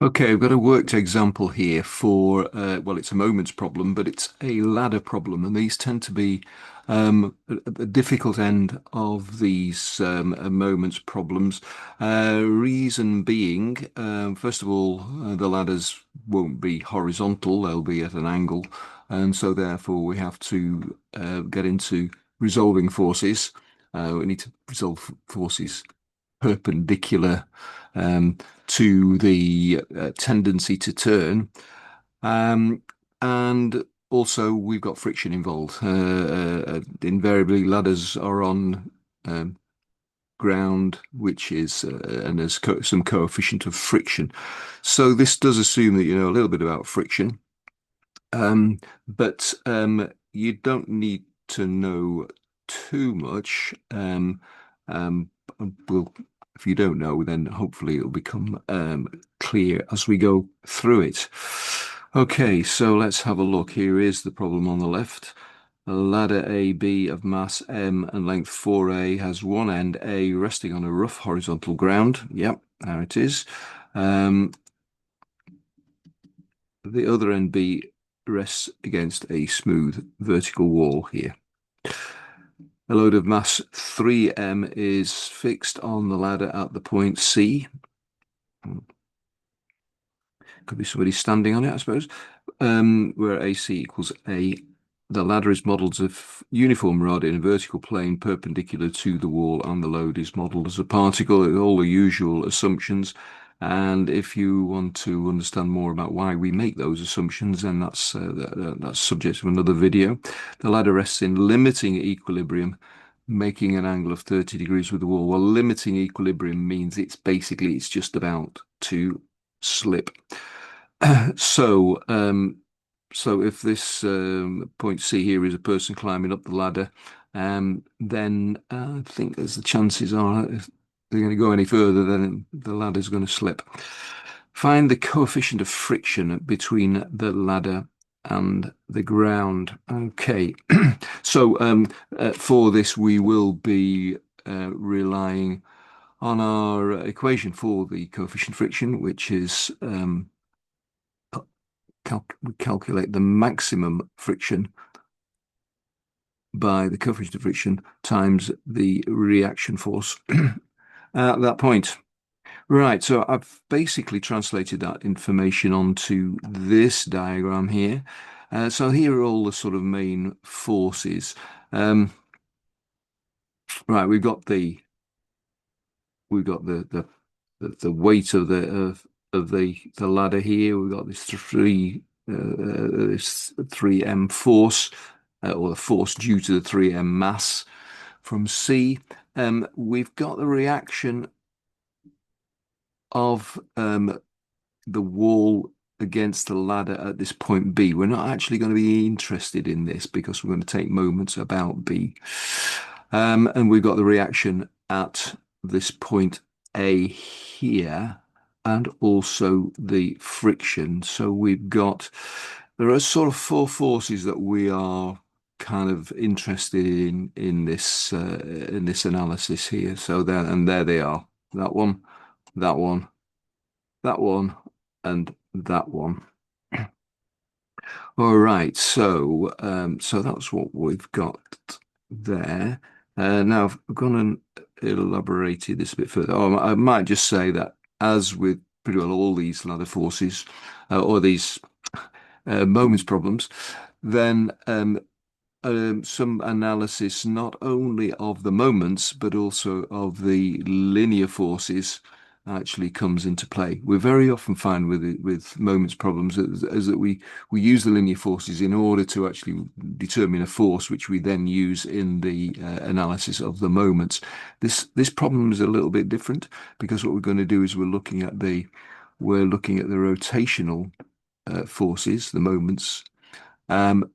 Okay, I've got a worked example here for, well, it's a moments problem, but it's a ladder problem, and these tend to be at the difficult end of these moments problems. Reason being, first of all, the ladders won't be horizontal, they'll be at an angle, and so therefore we have to get into resolving forces. We need to resolve forces perpendicular um, to the tendency to turn. Um, and also, we've got friction involved. Invariably, ladders are on ground, which is, and there's some coefficient of friction. So, this does assume that you know a little bit about friction, but you don't need to know too much. Um, we'll, if you don't know, then hopefully it'll become clear as we go through it. Okay, so let's have a look. Here is the problem on the left. A ladder AB of mass M and length 4A has one end A resting on a rough horizontal ground. Yep, there it is. Um, the other end B rests against a smooth vertical wall here. A load of mass 3m is fixed on the ladder at the point C. Could be somebody standing on it, I suppose. Where AC equals A. The ladder is modelled as a uniform rod in a vertical plane perpendicular to the wall, and the load is modelled as a particle. All the usual assumptions. And if you want to understand more about why we make those assumptions, then that's subject of another video. The ladder rests in limiting equilibrium, making an angle of 30 degrees with the wall. Well, limiting equilibrium means it's just about to slip. So, so if this point C here is a person climbing up the ladder, then I think as the chances are, if they're going to go any further, then the ladder's going to slip. Find the coefficient of friction between the ladder and the ground. Okay, so for this, we will be relying on our equation for the coefficient friction, which is we calculate the maximum friction by the coefficient of friction times the reaction force at that point. Right, so I've basically translated that information onto this diagram here. So here are all the sort of main forces. Right, we've got the weight of the ladder here. We've got this 3m force, or the force due to the 3m mass from C. We've got the reaction of the wall against the ladder at this point B. We're not actually going to be interested in this because we're going to take moments about B. And we've got the reaction at this point A here, and also the friction. So there are sort of four forces that we are kind of interested in this analysis here. So there they are. That one, that one, that one, and that one. All right, so that's what we've got there. Now I've gone and elaborated this a bit further. Oh, I might just say that as with pretty well all these ladder forces or these moments problems, then some analysis not only of the moments but also of the linear forces actually comes into play. We're very often find with moments problems as that we use the linear forces in order to actually determine a force, which we then use in the analysis of the moments. This problem is a little bit different because what we're going to do is we're looking at the rotational forces, the moments. Um,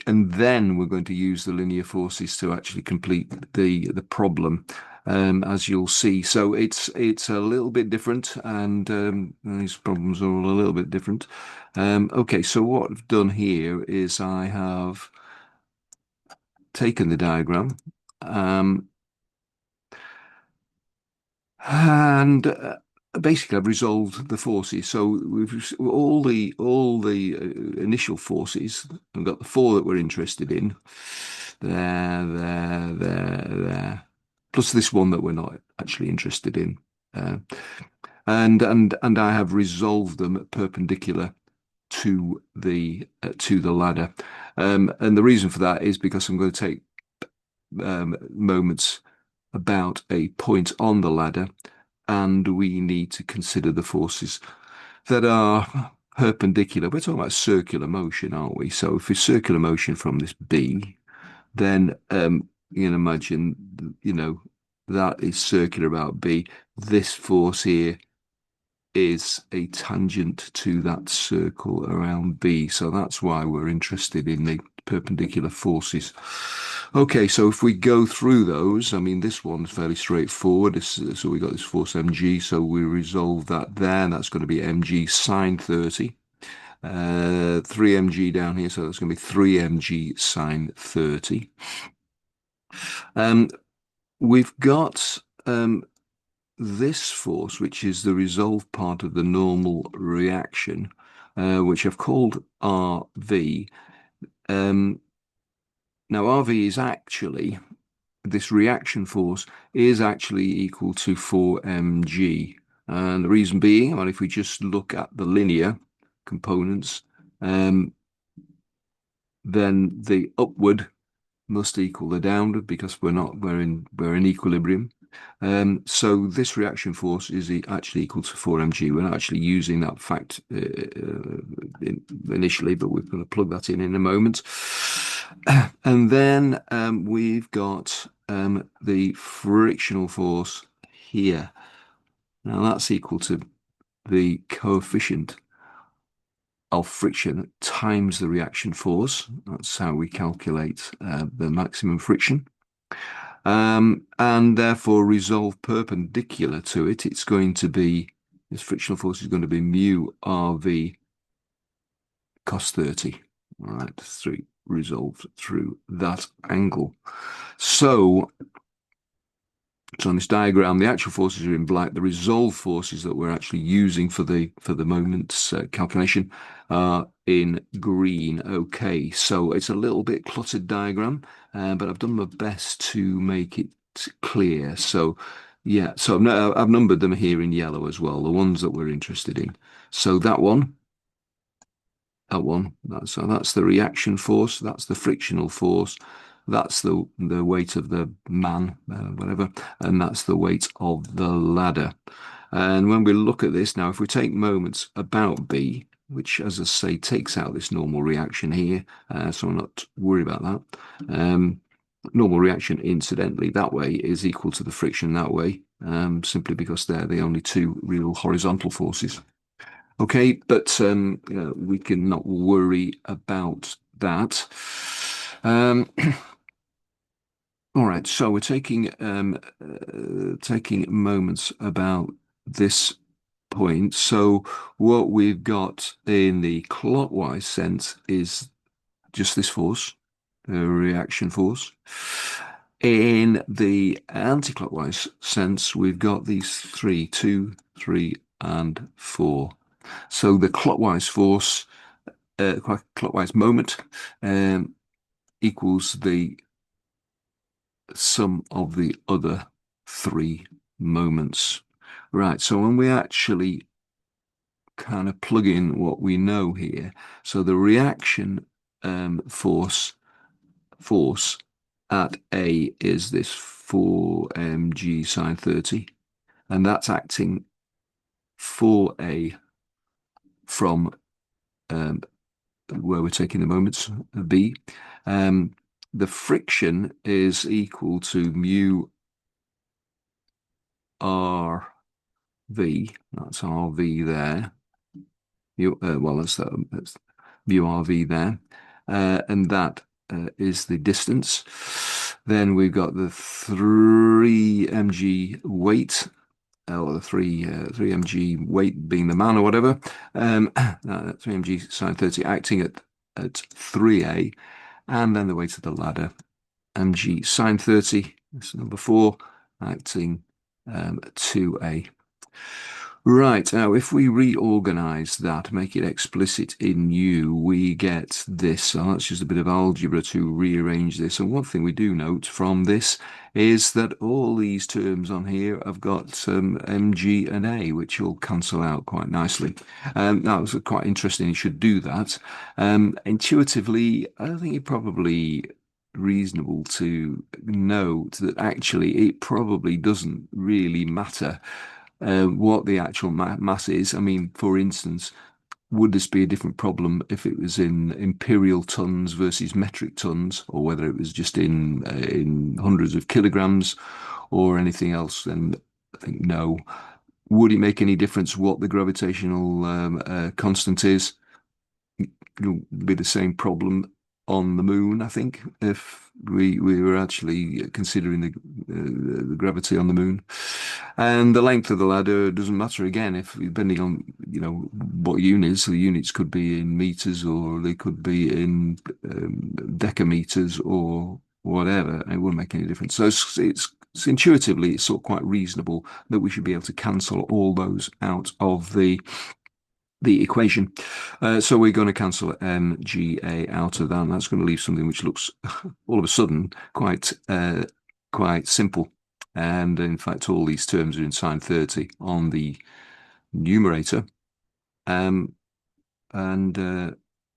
and then we're going to use the linear forces to actually complete the problem, as you'll see. So it's a little bit different, and these problems are all a little bit different. Okay, so what I've done here is I have taken the diagram, and basically I've resolved the forces. So we've all the initial forces. We've got the four that we're interested in. There. Plus this one that we're not actually interested in. Uh, and I have resolved them perpendicular to the ladder. And the reason for that is because I'm going to take moments about a point on the ladder, and we need to consider the forces that are perpendicular. We're talking about circular motion, aren't we? So if it's circular motion from this B, then you can imagine, that is circular about B. This force here is a tangent to that circle around B. So that's why we're interested in the perpendicular forces. Okay, so if we go through those, I mean, this one's fairly straightforward. So we got this force mg, so we resolve that there. That's going to be mg sine 30. 3 mg down here, so that's going to be 3 mg sine 30. We've got this force, which is the resolved part of the normal reaction, which I've called RV. Now, RV is actually, this reaction force is actually equal to 4 mg. And the reason being, well, if we just look at the linear components, then the upward must equal the downward because we're in equilibrium. So this reaction force is actually equal to 4 mg. We're not actually using that fact initially, but we're going to plug that in a moment. And then we've got the frictional force here. Now that's equal to the coefficient of friction times the reaction force. That's how we calculate the maximum friction. And therefore resolve perpendicular to it. It's going to be, this frictional force is going to be mu RV cos 30. All right, resolved through that angle. So on this diagram, the actual forces are in black. The resolved forces that we're actually using for the moments calculation are in green. Okay, so it's a little bit cluttered diagram, but I've done my best to make it clear. So yeah, so I've numbered them here in yellow as well, the ones that we're interested in. So that one, so that's the reaction force, that's the frictional force, that's the weight of the man, whatever, and that's the weight of the ladder. And when we look at this now, if we take moments about B, which, as I say, takes out this normal reaction here, so I'm not worried about that. Normal reaction, incidentally, that way is equal to the friction that way, simply because they're the only two real horizontal forces. Okay, but we can not worry about that. All right, so we're taking moments about this point. So what we've got in the clockwise sense is just this force, the reaction force. In the anti-clockwise sense, we've got these 3, 2, 3, and 4. So the clockwise force, clockwise moment, equals the sum of the other 3 moments. Right, so when we actually kind of plug in what we know here, so the reaction force at A is this 4 mg sine 30, and that's acting 4A from where we're taking the moments, B. The friction is equal to mu RV, that's RV there. Well, that's mu RV there, and that is the distance. Then we've got the 3 mg weight, or the 3 mg weight being the man or whatever. 3 mg sine 30 acting at 3A, and then the weight of the ladder, mg sine 30, this is number 4, acting 2A. Right, now if we reorganize that, make it explicit in U, we get this. So that's just a bit of algebra to rearrange this. And one thing we do note from this is that all these terms on here have got mg and a, which will cancel out quite nicely. That was quite interesting. You should do that. Intuitively, I think it probably reasonable to note that actually it probably doesn't really matter what the actual mass is. I mean, for instance, would this be a different problem if it was in imperial tons versus metric tons, or whether it was just in hundreds of kilograms or anything else? Then I think no. Would it make any difference what the gravitational constant is? It'll be the same problem on the moon, I think, if we were actually considering the gravity on the moon. And the length of the ladder doesn't matter again, if depending on what units. The units could be in meters or they could be in decameters or whatever. It wouldn't make any difference. So it's intuitively it's sort of quite reasonable that we should be able to cancel all those out of the equation. So we're going to cancel MGA out of that. And that's going to leave something which looks all of a sudden quite simple. And in fact, all these terms are in sine 30 on the numerator. Um, and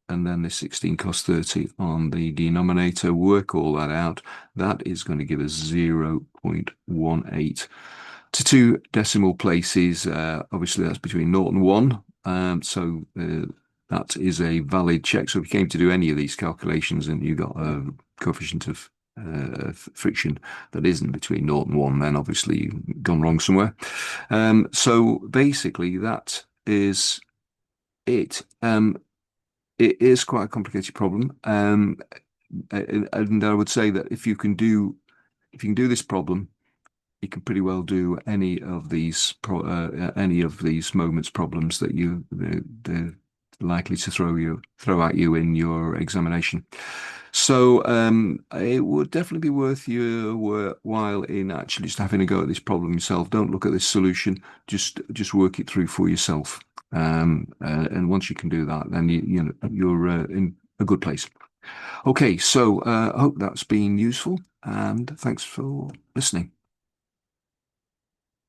then the 16 cos 30 on the denominator. Work all that out. That is going to give us 0.18 to two decimal places. Obviously, that's between 0 and 1. So that is a valid check. So if you came to do any of these calculations and you got a coefficient of friction that isn't between 0 and 1, then obviously you've gone wrong somewhere. So basically, that is it. It is quite a complicated problem. And I would say that if you can do this problem, you can pretty well do any of these moments problems that they're likely to throw at you in your examination. So it would definitely be worth your while in actually just having a go at this problem yourself. Don't look at this solution. Just work it through for yourself. And once you can do that, then you're in a good place. Okay, so I hope that's been useful, and thanks for listening.